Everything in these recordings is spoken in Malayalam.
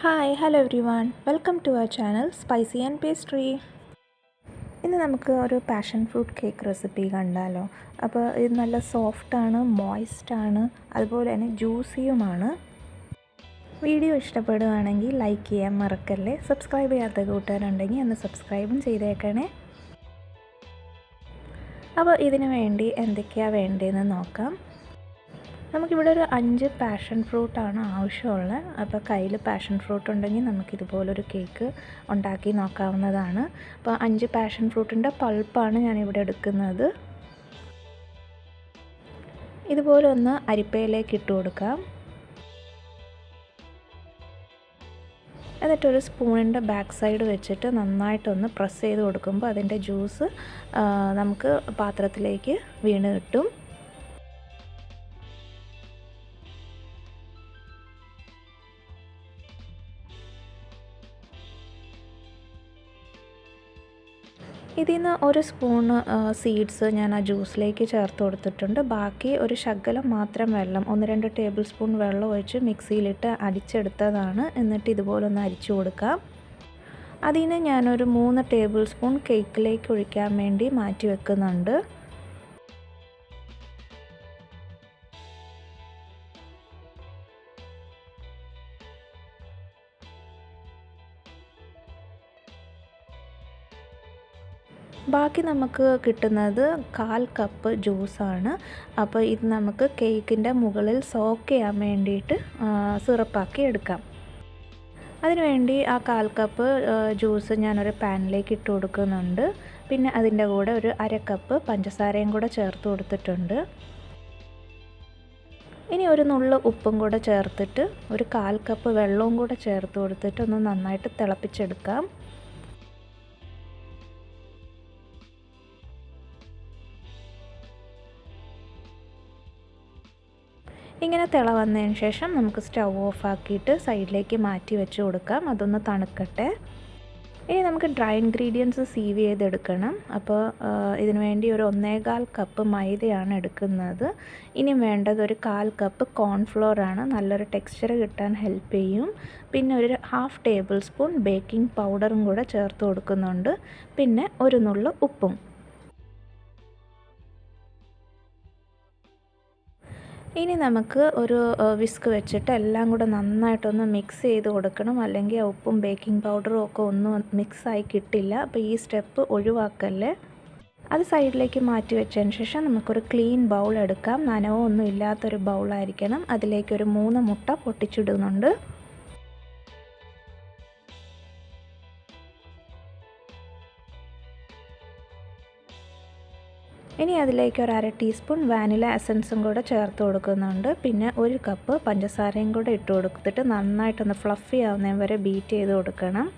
Hi hello everyone welcome to our channel spicy and pastry. ഇന്ന് നമുക്ക് ഒരു പാഷൻ ഫ്രൂട്ട് കേക്ക് റെസിപ്പി കണ്ടാലോ. അപ്പോൾ ഇത് നല്ല സോഫ്റ്റാണ്, മോയ്സ്റ്റാണ്, അതുപോലെ തന്നെ ജ്യൂസിയുമാണ്. വീഡിയോ ഇഷ്ടപ്പെടുകയാണെങ്കിൽ ലൈക്ക് ചെയ്യാൻ മറക്കല്ലേ. സബ്സ്ക്രൈബ് ചെയ്യാത്ത കൂട്ടുകാരുണ്ടെങ്കിൽ ഒന്ന് സബ്സ്ക്രൈബും ചെയ്തേക്കണേ. അപ്പോൾ ഇതിനു വേണ്ടി എന്തൊക്കെയാണ് വേണ്ടതെന്ന് നോക്കാം. നമുക്കിവിടെ ഒരു 5 പാഷൻ ഫ്രൂട്ടാണ് ആവശ്യമുള്ളത്. അപ്പോൾ കയ്യിൽ പാഷൻ ഫ്രൂട്ട് ഉണ്ടെങ്കിൽ നമുക്കിതുപോലൊരു കേക്ക് ഉണ്ടാക്കി നോക്കാവുന്നതാണ്. അപ്പോൾ 5 പാഷൻ ഫ്രൂട്ടിൻ്റെ പൾപ്പാണ് ഞാനിവിടെ എടുക്കുന്നത്. ഇതുപോലെ ഒന്ന് അരിപ്പയിലേക്ക് ഇട്ട് കൊടുക്കാം. എന്നിട്ടൊരു സ്പൂണിൻ്റെ ബാക്ക് സൈഡ് വെച്ചിട്ട് നന്നായിട്ടൊന്ന് പ്രസ് ചെയ്ത് കൊടുക്കുമ്പോൾ അതിൻ്റെ ജ്യൂസ് നമുക്ക് പാത്രത്തിലേക്ക് വീണ് കിട്ടും. ഇതിൽ നിന്ന് ഒരു സ്പൂണ് സീഡ്സ് ഞാൻ ആ ജ്യൂസിലേക്ക് ചേർത്ത് കൊടുത്തിട്ടുണ്ട്. ബാക്കി ഒരു ശകലം മാത്രം വെള്ളം, 1-2 ടേബിൾ സ്പൂൺ വെള്ളം ഒഴിച്ച് മിക്സിയിലിട്ട് അടിച്ചെടുത്തതാണ്. എന്നിട്ട് ഇതുപോലെ ഒന്ന് അരിച്ചു കൊടുക്കാം. അതിന് ഞാനൊരു 3 ടേബിൾ സ്പൂൺ കേക്കിലേക്ക് ഒഴിക്കാൻ വേണ്ടി മാറ്റി വെക്കുന്നുണ്ട്. ബാക്കി നമുക്ക് കിട്ടുന്നത് 1/4 കപ്പ് ജ്യൂസാണ്. അപ്പോൾ ഇത് നമുക്ക് കേക്കിൻ്റെ മുകളിൽ സോക്ക് ചെയ്യാൻ വേണ്ടിയിട്ട് സിറപ്പാക്കി എടുക്കാം. അതിനുവേണ്ടി ആ 1/4 കപ്പ് ജ്യൂസ് ഞാനൊരു പാനിലേക്ക് ഇട്ട് കൊടുക്കുന്നുണ്ട്. പിന്നെ അതിൻ്റെ കൂടെ ഒരു 1/2 കപ്പ് പഞ്ചസാരയും കൂടെ ചേർത്ത് കൊടുത്തിട്ടുണ്ട്. ഇനി ഒരു നുള്ളു ഉപ്പും കൂടെ ചേർത്തിട്ട് ഒരു 1/4 കപ്പ് വെള്ളവും കൂടെ ചേർത്ത് കൊടുത്തിട്ട് ഒന്ന് നന്നായിട്ട് തിളപ്പിച്ചെടുക്കാം. ഇങ്ങനെ തിള വന്നതിന് ശേഷം നമുക്ക് സ്റ്റൗ ഓഫ് ആക്കിയിട്ട് സൈഡിലേക്ക് മാറ്റി വെച്ച് കൊടുക്കാം. അതൊന്ന് തണുക്കട്ടെ. ഇനി നമുക്ക് ഡ്രൈ ഇൻഗ്രീഡിയൻസ് സീവ് ചെയ്തെടുക്കണം. അപ്പോൾ ഇതിനു വേണ്ടി ഒരു 1/4 കപ്പ് മൈദയാണ് എടുക്കുന്നത്. ഇനി വേണ്ടത് ഒരു 1/4 കപ്പ് കോൺഫ്ലോറാണ്. നല്ലൊരു ടെക്സ്ചർ കിട്ടാൻ ഹെൽപ്പ് ചെയ്യും. പിന്നെ ഒരു 1/2 ടേബിൾ സ്പൂൺ ബേക്കിംഗ് പൗഡറും കൂടെ ചേർത്ത് കൊടുക്കുന്നുണ്ട്. പിന്നെ ഒരു നുള്ളു ഉപ്പും. ഇനി നമുക്ക് ഒരു വിസ്ക് വെച്ചിട്ട് എല്ലാം കൂടെ നന്നായിട്ടൊന്ന് മിക്സ് ചെയ്ത് കൊടുക്കണം. അല്ലെങ്കിൽ ആ ഉപ്പും ബേക്കിംഗ് പൗഡറും ഒക്കെ ഒന്നും മിക്സായി കിട്ടില്ല. അപ്പോൾ ഈ സ്റ്റെപ്പ് ഒഴിവാക്കല്ലേ. അത് സൈഡിലേക്ക് മാറ്റി വെച്ചതിന് ശേഷം നമുക്കൊരു ക്ലീൻ ബൗൾ എടുക്കാം. നനവോ ഒന്നും ഇല്ലാത്തൊരു ബൗളായിരിക്കണം. അതിലേക്ക് ഒരു 3 മുട്ട പൊട്ടിച്ചിടുന്നുണ്ട്. ഇനി അതിലേക്ക് ഒരു 1/2 ടീസ്പൂൺ വാനില എസൻസും കൂടെ ചേർത്ത് കൊടുക്കുന്നുണ്ട്. പിന്നെ 1 കപ്പ് പഞ്ചസാരയും കൂടെ ഇട്ട് കൊടുത്തിട്ട് നന്നായിട്ടൊന്ന് ഫ്ലഫി ആവുന്നതിന് വരെ ബീറ്റ് ചെയ്ത് കൊടുക്കണം.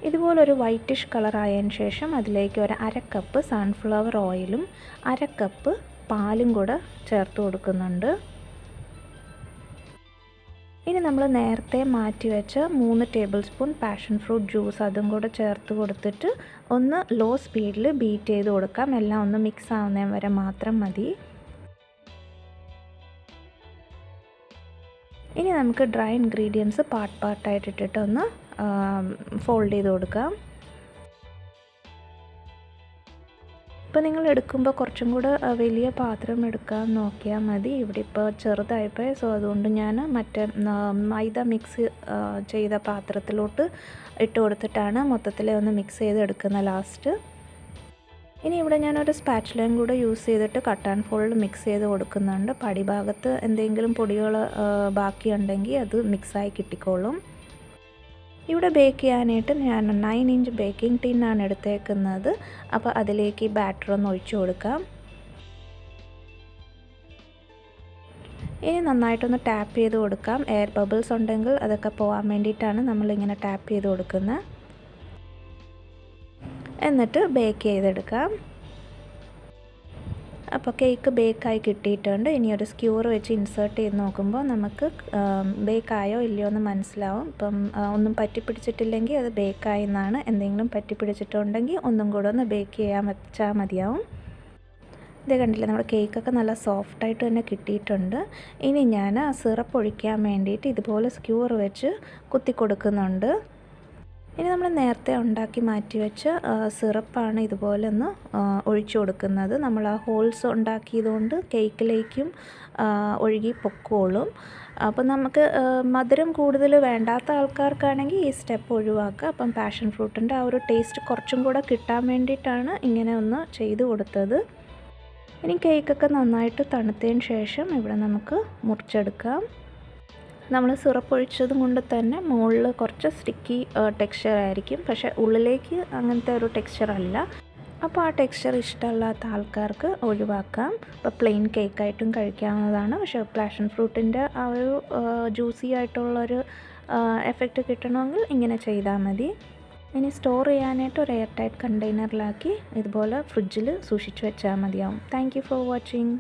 ഇതുപോലൊരു വൈറ്റിഷ് കളറായതിന് ശേഷം അതിലേക്ക് ഒരു 1/2 കപ്പ് സൺഫ്ലവർ ഓയിലും 1/2 കപ്പ് പാലും കൂടെ ചേർത്ത് കൊടുക്കുന്നുണ്ട്. ഇനി നമ്മൾ നേരത്തെ മാറ്റി വെച്ച 3 table spoon passion fruit juice അതും കൂടെ ചേർത്ത് കൊടുത്തിട്ട് ഒന്ന് ലോ സ്പീഡിൽ ബീറ്റ് ചെയ്ത് കൊടുക്കാം. എല്ലാം ഒന്ന് മിക്സ് ആവുന്നതിന് വരെ മാത്രം മതി. ഇനി നമുക്ക് ഡ്രൈ ഇൻഗ്രീഡിയൻസ് പാർട്ടായിട്ട് ഇട്ടിട്ട് ഒന്ന് ഫോൾഡ് ചെയ്ത് കൊടുക്കാം. ഇപ്പോൾ നിങ്ങൾ എടുക്കുമ്പോൾ കുറച്ചും കൂടെ വലിയ പാത്രം എടുക്കാൻ നോക്കിയാൽ മതി. ഇവിടെ ഇപ്പോൾ ചെറുതായിപ്പോയി. സോ അതുകൊണ്ട് ഞാൻ മറ്റേ മൈദ മിക്സ് ചെയ്ത പാത്രത്തിലോട്ട് ഇട്ട് കൊടുത്തിട്ടാണ് മൊത്തത്തിൽ ഒന്ന് മിക്സ് ചെയ്ത് എടുക്കുന്നത് ലാസ്റ്റ്. ഇനി ഇവിടെ ഞാനൊരു സ്പാച്ചുലയും കൂടെ യൂസ് ചെയ്തിട്ട് കട്ട് ആൻഡ് ഫോൾഡ് മിക്സ് ചെയ്ത് കൊടുക്കുന്നുണ്ട്. പടിഭാഗത്ത് എന്തെങ്കിലും പൊടികൾ ബാക്കിയുണ്ടെങ്കിൽ അത് മിക്സായി കിട്ടിക്കോളും. ഇവിടെ ബേക്ക് ചെയ്യാനായിട്ട് ഞാൻ 9 ഇഞ്ച് ബേക്കിംഗ് ടിന്നാണ് എടുത്തേക്കുന്നത്. അപ്പോൾ അതിലേക്ക് ബാറ്റർ ഒന്ന് ഒഴിച്ചു കൊടുക്കാം. ഇനി നന്നായിട്ടൊന്ന് ടാപ്പ് ചെയ്ത് കൊടുക്കാം. എയർ ബബിൾസ് ഉണ്ടെങ്കിൽ അതൊക്കെ പോകാൻ വേണ്ടിയിട്ടാണ് നമ്മളിങ്ങനെ ടാപ്പ് ചെയ്ത് കൊടുക്കുന്നത്. എന്നിട്ട് ബേക്ക് ചെയ്തെടുക്കാം. അപ്പോൾ കേക്ക് ബേക്കായി കിട്ടിയിട്ടുണ്ട്. ഇനി ഒരു സ്ക്യൂർ വെച്ച് ഇൻസേർട്ട് ചെയ്ത് നോക്കുമ്പോൾ നമുക്ക് ബേക്കായോ ഇല്ലയോ എന്ന് മനസ്സിലാവും. ഇപ്പം ഒന്നും പറ്റിപ്പിടിച്ചിട്ടില്ലെങ്കിൽ അത് ബേക്കായി എന്നാണ്. എന്തെങ്കിലും പറ്റിപ്പിടിച്ചിട്ടുണ്ടെങ്കിൽ ഒന്നും കൂടെ ഒന്ന് ബേക്ക് ചെയ്യാൻ വെച്ചാൽ മതിയാവും. ഇത് കണ്ടില്ലേ, നമ്മുടെ കേക്കൊക്കെ നല്ല സോഫ്റ്റായിട്ട് തന്നെ കിട്ടിയിട്ടുണ്ട്. ഇനി ഞാൻ സിറപ്പ് ഒഴിക്കാൻ വേണ്ടിയിട്ട് ഇതുപോലെ സ്ക്യൂർ വെച്ച് കുത്തി കൊടുക്കുന്നുണ്ട്. ഇനി നമ്മൾ നേരത്തെ ഉണ്ടാക്കി മാറ്റി വെച്ച സിറപ്പാണ് ഇതുപോലെ ഒന്ന് ഒഴിച്ചു കൊടുക്കുന്നത്. നമ്മൾ ആ ഹോൾസ് ഉണ്ടാക്കിയതുകൊണ്ട് കേക്കിലേക്കും ഒഴുകി പൊക്കോളും. അപ്പം നമുക്ക് മധുരം കൂടുതൽ വേണ്ടാത്ത ആൾക്കാർക്കാണെങ്കിൽ ഈ സ്റ്റെപ്പ് ഒഴിവാക്കുക. അപ്പം പാഷൻ ഫ്രൂട്ടിൻ്റെ ആ ഒരു ടേസ്റ്റ് കുറച്ചും കൂടെ കിട്ടാൻ വേണ്ടിയിട്ടാണ് ഇങ്ങനെ ഒന്ന് ചെയ്ത് കൊടുത്തത്. ഇനി കേക്കൊക്കെ നന്നായിട്ട് തണുത്തതിന് ശേഷം ഇവിടെ നമുക്ക് മുറിച്ചെടുക്കാം. നമ്മൾ സിറപ്പ് ഒഴിച്ചതും കൊണ്ട് തന്നെ മുകളിൽ കുറച്ച് സ്റ്റിക്കി ടെക്സ്ചർ ആയിരിക്കും, പക്ഷേ ഉള്ളിലേക്ക് അങ്ങനത്തെ ഒരു ടെക്സ്ചർ അല്ല. അപ്പോൾ ആ ടെക്സ്ചർ ഇഷ്ടമല്ലാത്ത ആൾക്കാർക്ക് ഒഴിവാക്കാം. ഇപ്പോൾ പ്ലെയിൻ കേക്കായിട്ടും കഴിക്കാവുന്നതാണ്. പക്ഷേ പാഷൻ ഫ്രൂട്ടിൻ്റെ ആ ഒരു ജ്യൂസി ആയിട്ടുള്ളൊരു എഫക്റ്റ് കിട്ടണമെങ്കിൽ ഇങ്ങനെ ചെയ്താൽ മതി. ഇനി സ്റ്റോർ ചെയ്യാനായിട്ട് ഒരു എയർ ടൈറ്റ് കണ്ടെയ്നറിലാക്കി ഇതുപോലെ ഫ്രിഡ്ജിൽ സൂക്ഷിച്ച് വെച്ചാൽ മതിയാവും. Thank you for watching.